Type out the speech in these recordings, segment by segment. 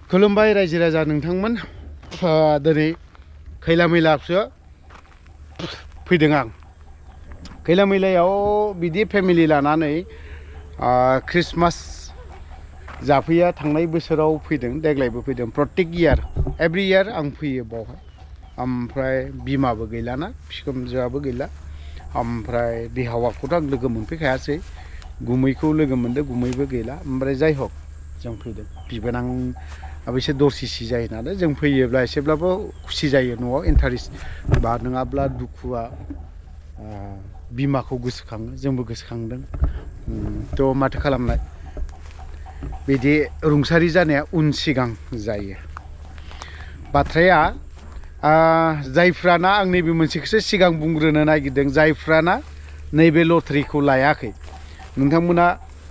खुलुमबाय रायजो राजा नोंथांमोन दिनै खैला मैलासो फैदों आं खैला मैलायाव बिदि फेमिलि लानानै क्रिसमास जाफैया थांनाय बोसोराव फैदों देग्लायबो फैदों प्रत्येक इयार एभ्रि इयार आं फैयो बावहाय ओमफ्राय बिमाबो गैलाना बिखुनजोआबो गैला ओमफ्राय बिहावाखौथ' आं लोगो मोनफैखायासै गुमैखौ लोगो मोनदों गुमैबो गैला ओमफ्राय जाय हक जों फैदों बिबोनां एसे दरसिसि जायो नालाय जों फैयोब्ला एसेब्लाबो खुसि जायो न'आव इन्टारेस्ट बा नङाब्ला दुखुआ बिमाखौ गोसोखाङो जोंबो गोसोखांदों थ' माथो खालामनाय बिदि रुंसारि जानाया उन सिगां जायो बाथ्राया जायफ्राना आं नैबे मोनसेखौसो सिगां बुंग्रोनो नागिरदों जायफ्राना नैबे लटारिखौ लायाखै नोंथांमोना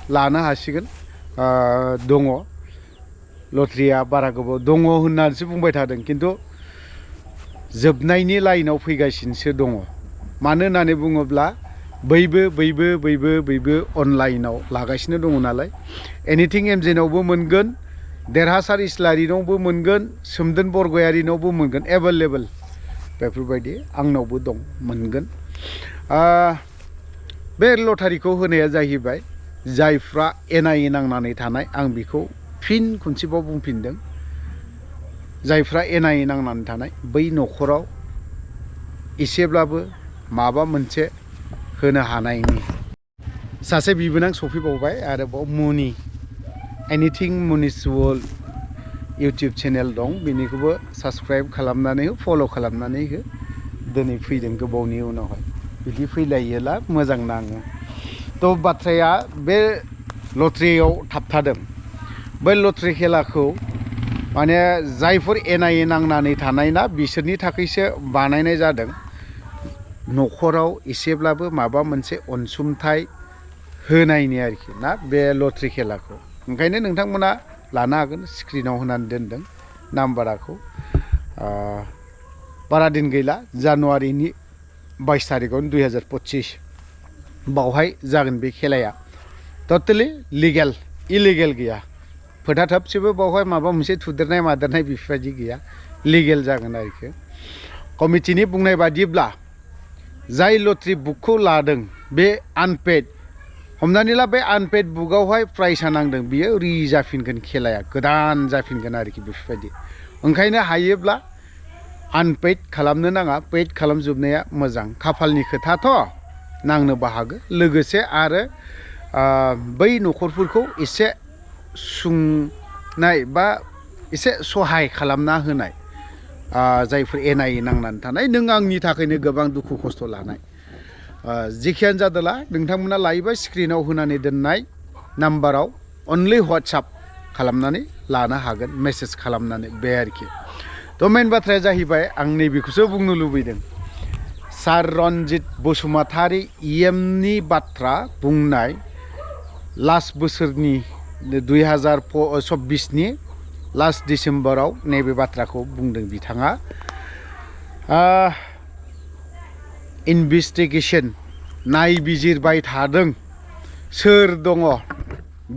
लानो हासिगोन दङ लटारिया बारा गोबाव दङ होननानैसो बुंबाय थादों खिन्थु जोबनायनि लाइनाव फैगासिनोसो दङ मानो होननानै बुङोब्ला बैबो अनलाइनाव लागासिनो दङ नालाय एनिथिं एमजेनावबो मोनगोन देरहासार इस्लारिनावबो मोनगोन सोमदोन बरगयारिनावबो मोनगोन एभेलेबल बेफोरबायदि आंनावबो दं मोनगोन बे लटारिखौ होनाया जाहैबाय जायफ्रा एनायै नांनानै थानाय आं बेखौ फिन खनसेबाव बुंफिनदों जायफ्रा एनायै नांनानै थानाय बै न'खराव एसेब्लाबो माबा मोनसे होनो हानायनि सासे बिबोनां सफैबावबाय आरोबाव मुनि एनिथिं मुनिस वर्ल्ड इउटुब चेनेल दं बेनिखौबो साबस्क्राइब खालामनानै फल' खालामनानै हो दिनै फैदों गोबावनि उनावहाय बिदि फैलायोला मोजां नाङो थ' बाथ्राया बे लटारियाव थाबथादों बै लटारि खेलाखौ माने जायफोर एनायै नांनानै थानाय ना बिसोरनि थाखायसो बानायनाय जादों न'खराव एसेब्लाबो माबा मोनसे अनसुंथाइ होनायनि आरोखि ना बे लटारि खेलाखौ ओंखायनो नोंथांमोना लानो हागोन स्क्रिनाव होनानै दोनदों नाम्बारखौ बारा दिन गैला जानुवारिनि 22 तारिखआवनो 2025 बावहाय जागोन बे खेलाया टटेलि लिगेल इलिगेल गैया फोथा थोबसेबो बावहाय माबा मोनसे थुदेरनाय मादेरनाय बेफोरबायदि गैया लिगेल जागोन आरोखि कमिटिनि बुंनाय बादिब्ला जाय लटारि बुकखौ लादों बे आनपेड हमनानै ला बे आनपेड बुकआवहाय प्राइजआ नांदों बियो रि जाफिनगोन खेलाया गोदान जाफिनगोन आरोखि बेफोरबायदि ओंखायनो हायोब्ला आनपेड खालामनो नाङा पेड खालामजोबनाया मोजां खाफालनि खोथाथ' नांनोबो हागौ लोगोसे आरो बै न'खरफोरखौ एसे सुंनाय बा एसे सहाय खालामना होनाय जायफोर एनायै नांनानै थानाय नों आंनि थाखायनो गोबां दुखु खस्थ' लानाय जेखियानो जादोला नोंथांमोना लायोबा स्क्रिनाव होनानै दोननाय नाम्बाराव अनलि वाट्सआप खालामनानै लानो हागोन मेसेज खालामनानै बे आरोखि थ' मेन बाथ्राया जाहैबाय आं नैबेखौसो बुंनो लुबैदों सार रन्जित बसुमतारी इएमनि बाथ्रा बुंनाय लास्ट बोसोरनि 2024नि लास्ट डिसेम्बराव नैबे बाथ्राखौ बुंदों बिथाङा इनभेस्टिगेसन नायबिजिरबाय थादों सोर दङ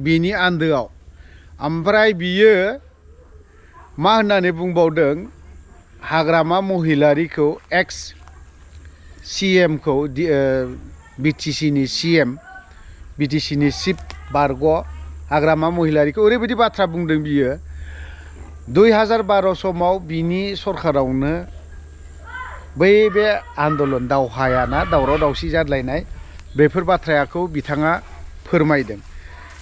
बिनि आन्दोआव ओमफ्राय बियो मा होननानै बुंबावदों हाग्रामा महिलारिखौ एक्स सिएमखौ बिटिसिनि सिएम बिटिसिनि चिफ बारग' हाग्रामा महिलारिखौ ओरैबायदि बाथ्रा बुंदों बियो 2012 समाव बिनि सरखारावनो बे आन्दलन दावहायाना दावराव दावसि जादलायनाय बेफोर बाथ्राखौ बिथाङा फोरमायदों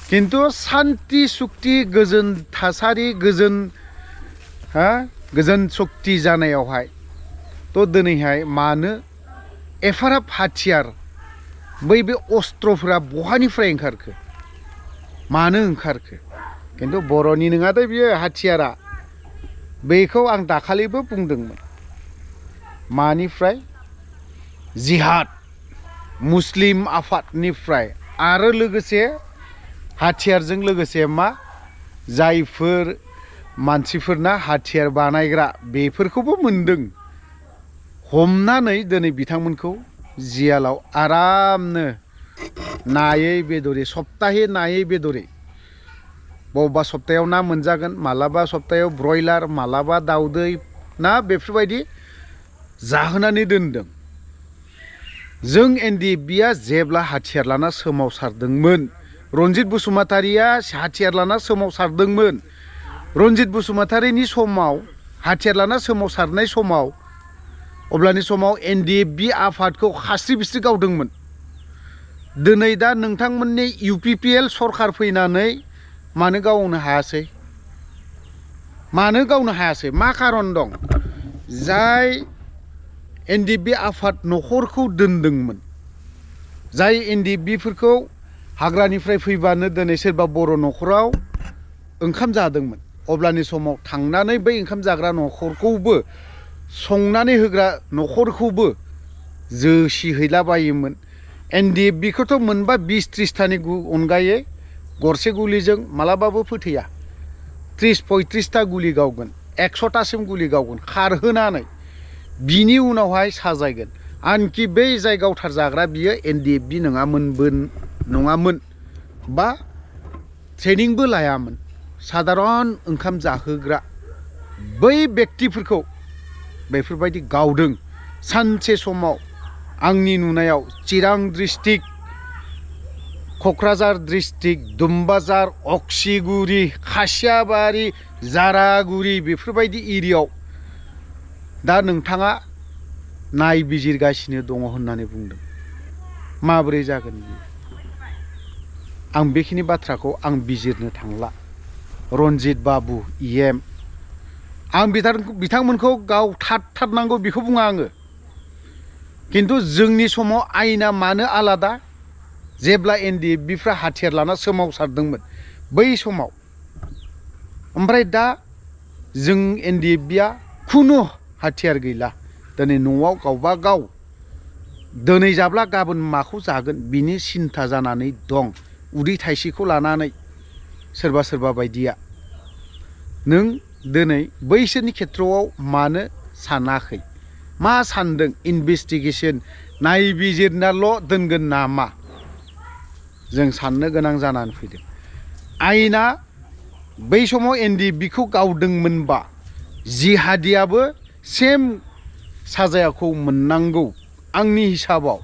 खिन्थु सान्ति सुक्ति गोजोन थासारि गोजोन सक्ति जानायावहाय थ' दिनैहाय मानो एफाराब हाथियार बे अस्त्रफोरा बहानिफ्राय ओंखारखो मानो ओंखारखो खिन्थु बर'नि नङा दे बियो हाथियारा बेखौ आं दाखालिबो बुंदोंमोन मानिफ्राय जिहाद मुस्लिम आफादनिफ्राय आरो लोगोसे हाथियारजों लोगोसे मा जायफोर मानसिफोरना हाथियार बानायग्रा बेफोरखौबो मोनदों हमनानै दिनै बिथांमोनखौ जियालाव आरामनो नायै बेदरे सप्ताहे नायै बेदरे बबेबा सप्तायाव ना मोनजागोन, मालाबा सप्तायाव ब्रयलार, मालाबा दाउदै ना बेफोरबायदि जाहोनानै दोनदों। जों NDFBआ जेब्ला हाथियार लाना सोमावसारदोंमोन, रनजित बसुमतारिया हाथियार लाना सोमावसारदोंमोन। रनजित बसुमतारिनि समाव हाथियार लाना सोमावसारनाय समाव अब्लानि समाव NDFB आफादखौ खास्रि बिस्रि गावदोंमोन। दिनै दा नोंथांमोननि UPPL सरखार फैनानै मानो गावनो हायासै? मानो गावनो हायासै? मा खारन दं? जाय NDFB आफाद न'खरखौ दोनदोंमोन, जाय NDFBफोरखौ हाग्रानिफ्राय फैबानो दिनै सोरबा बर' न'खराव ओंखाम जादोंमोन, अब्लानि समाव थांनानै बै ओंखाम जाग्रा न'खरखौबो संनानै होग्रा न'खरखौबो जोसि हैलाबायोमोन। NDFBखौथ' मोनबा 20-30थानि अनगायै गरसे गुलिजों मालाबाबो फोथैया। 30-35ता गुलि गावगोन, 100तासिम गुलि गावगोन खारहोनानै, बिनि उनावहाय साजायगोन। आनखि बै जाय गावथार जाग्रा बियो NDFB नङामोन बा ट्रेनिंबो लायामोन, साधारन ओंखाम जाहोग्रा बै बेक्तिफोरखौ बेफोरबायदि गावदों। सानसे समाव आंनि नुनायाव चिरां डिस्ट्रिक्ट, क'क्राझार डिस्ट्रिक्ट, दुमबाजार, अक्सिगुरि, खासियाबारि, जारागुरि बेफोरबायदि एरियायाव दा नोंथाङा नायबिजिरगासिनो दङ होननानै बुंदों। माबोरै जागोन बियो? आं बेखिनि बाथ्राखौ आं बिजिरनो थांला। रनजित बाबु EM, आं बिथांमोनखौ गावथारनांगौ बेखौ बुङा आङो। खिन्थु जोंनि समाव आयेना मानो आलादा? जेब्ला NDFBफ्रा हाथियार लाना सोमावसारदोंमोन बै समाव। ओमफ्राय दा जों NDFBआ खुनु हाथियार गैला। दिनै न'आव गावबा गाव दिनै जाब्ला गाबोन माखौ जागोन बिनि सिन्था जानानै दं, उदै थाइसेखौ लानानै सोरबा बायदिया। नों दिनै बैसोरनि खेथ्रआव मानो सानाखै? मा सानदों? इनभेस्टिगेसन नायबिजिरनाल' दोनगोन नामा? जों साननो गोनां जानानै फैदों। आयेना बै समाव NDFBखौ गावदोंमोनबा जिहादियाबो सेम साजायाखौ मोननांगौ आंनि हिसाबाव।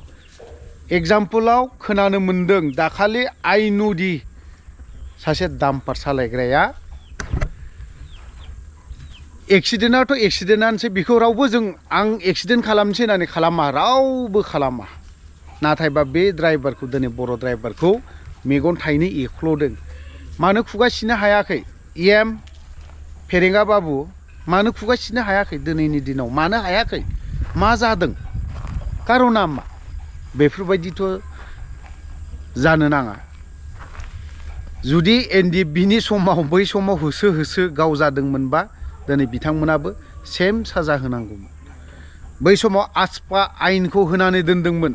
एग्जामपोलाव खोनानो मोन्दों दाखालि आइनुदि सासे डाम्पार सालायग्राया, एक्सिडेन्टआथ' एक्सिडेन्टआनोसै, बेखौ रावबो आं एक्सिडेन्ट खालामनोसै होननानै खालामा, रावबो खालामा। नाथायबा बे ड्राइभारखौ, दिनै बर' ड्राइभारखौ मेगन थाइनै एख्ल'दों। मानो खुगा सिनो हायाखै? EM फेरेंगा बाबु मानो खुगा सिनो हायाखै? दिनैनि दिनाव मानो हायाखै? मा जादों? कारना मा? बेफोरबायदिथ' जानो नाङा। जुदि NDFBनि समाव बै समाव होसो गावजादोंमोनबा दिनै बिथांमोनाबो सेम साजा होनांगौमोन। बै समाव आसपा आयेनखौ होनानै दोनदोंमोन,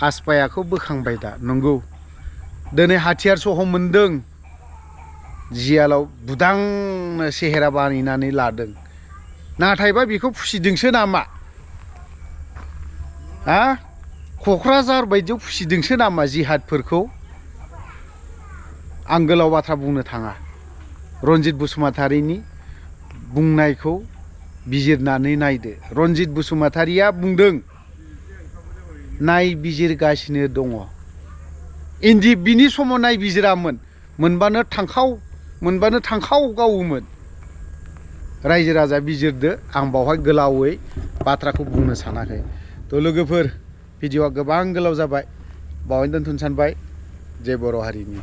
आसपायाखौ बोखांबाय दा, नंगौ। दिनै हाथियार सह मोनदों, जियालाव बुदांनो सेहेरा बानायनानै लादों। नाथायबा बेखौ फुसिदोंसो नामा? हा? क'क्राझार बायदियाव फुसिदोंसो नामा जिहादफोरखौ? आं गोलाव बाथ्रा बुंनो थाङा। रनजित बसुमतारिनि बुंनायखौ बिजिरनानै नायदो। रनजित बसुमतारिया बुंदों नायबिजिरगासिनो दङ। NDFBनि समाव नायबिजिरामोन, मोनबानो थांखाव गावोमोन। रायजो राजा बिजिरदो, आं बावहाय गोलावै बाथ्राखौ बुंनो सानाखै। थ' लोगोफोर, भिडिअआ गोबां गोलाव जाबाय, बावहाय दोनथ'नो सानबाय। जय बर' हारिनि।